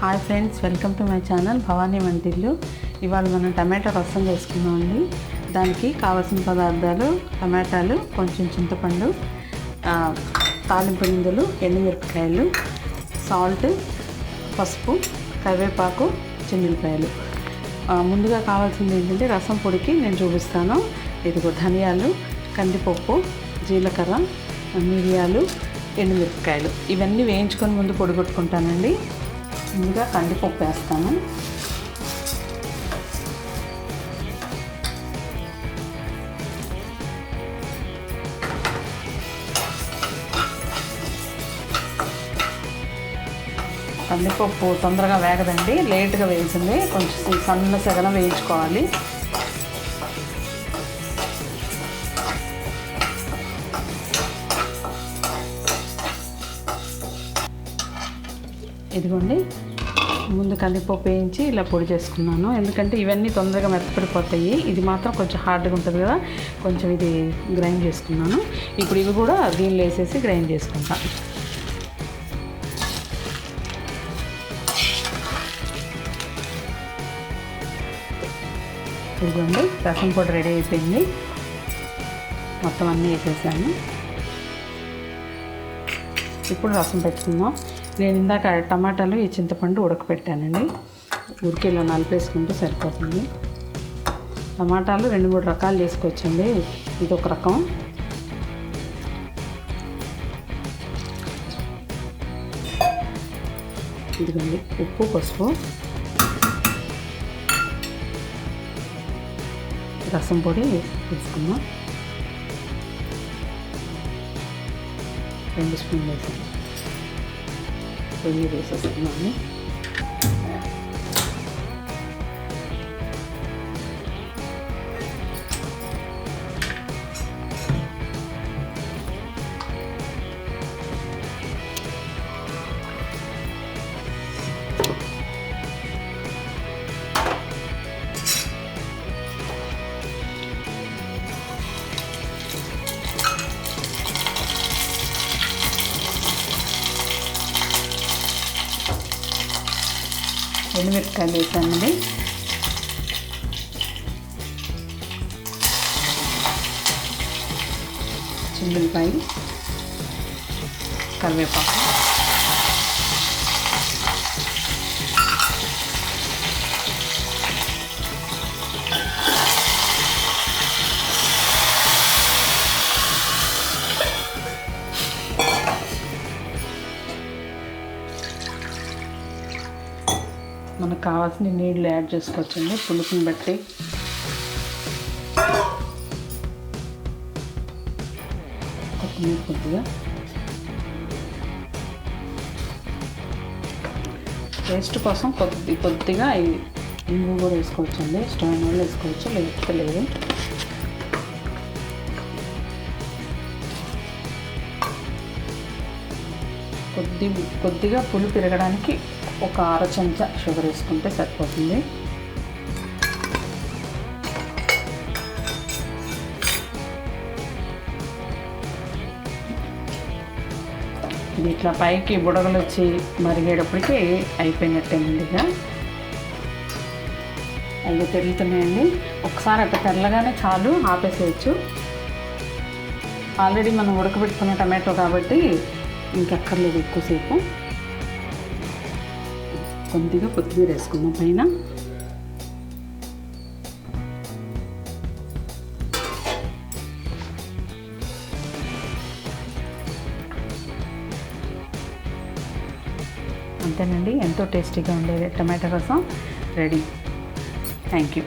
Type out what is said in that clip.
Hi friends, welcome to my channel Bhavani Vantillu. ఇవాళ మనం టమాటా రసం చేసుకున్నామండి. దానికి కావాల్సిన పదార్థాలు టమాటాలు, కొంచెం చింతపండు, తాలింపు గింజలు, ఎండుమిరపకాయలు, సాల్ట్, పసుపు, కరివేపాకు, చిన్నులపాయలు. ముందుగా కావాల్సింది ఏంటంటే రసం పొడికి నేను చూపిస్తాను. ఇదిగో ధనియాలు, కందిపప్పు, జీలకర్ర, మిరియాలు, ఎండుమిరపకాయలు ఇవన్నీ వేయించుకొని ముందు పొడి కొట్టుకుంటానండి. ముందుగా కందిపప్పు వేస్తాను. కందిపప్పు తొందరగా వేగదండి, లేట్గా వేయించింది, కొంచెం సన్న సెగన వేయించుకోవాలి. ఇదిగోండి, ముందు కందిపప్పు వేయించి ఇలా పొడి చేసుకున్నాను. ఎందుకంటే ఇవన్నీ తొందరగా మెత్తపడిపోతాయి. ఇది మాత్రం కొంచెం హార్డ్గా ఉంటుంది కదా, కొంచెం ఇది గ్రైండ్ చేసుకున్నాను. ఇప్పుడు ఇవి కూడా దీనిలో వేసేసి గ్రైండ్ చేసుకుంటాను. ఇదిగోండి, రసం పొడి రెడీ అయిపోయింది. మొత్తం అన్నీ వేసేసాను. ఇప్పుడు రసం పెట్టుకుందాం. నేను ఇందాక టమాటాలు, ఈ చింతపండు ఉడకపెట్టానండి. ఉడికిలో నలిపేసుకుంటే సరిపోతుంది. టమాటాలు 2-3 రకాలు చేసుకోవచ్చండి. ఇది ఒక రకం. ఇదిగోండి, ఉప్పు, పసుపు, రసం పొడి వేసుకుందాం. 2 స్పూన్లు వేసాను. పొయ్యి వేసేస్తున్నాను. ఎండుమిరపకాయలు వేసానండి. చిన్నులపాయ, కరివేపాకు, మనకు కావాల్సిన నీళ్ళు యాడ్ చేసుకోవచ్చండి, పులుపుని బట్టి. కొత్తిమీర కొద్దిగా, టేస్ట్ కోసం కొద్దిగా ఇంగు కూడా వేసుకోవచ్చండి. ఇష్టమైన వాళ్ళు వేసుకోవచ్చు, లేకపోతే లేదు. కొద్దిగా పులుపు పెరగడానికి ఒక 1/2 చెంచా షుగర్ వేసుకుంటే సరిపోతుంది. ఇది ఇట్లా పైకి బుడగలు వచ్చి మరిగేటప్పటికి అయిపోయినట్టేనండి. ఇక అవి తెరుగుతున్నాయండి. ఒకసారి అట్లా తెల్లగానే చాలు, ఆపేసేయచ్చు. ఆల్రెడీ మనం ఉడకబెట్టుకున్న టమాటో కాబట్టి ఇంకెక్కర్లేదు ఎక్కువసేపు. కొద్దిగా కొత్తిమీర వేసుకుందాం పైన. అంతేనండి, ఎంతో టేస్టీగా ఉండేది టమాటా రసం రెడీ. Thank you.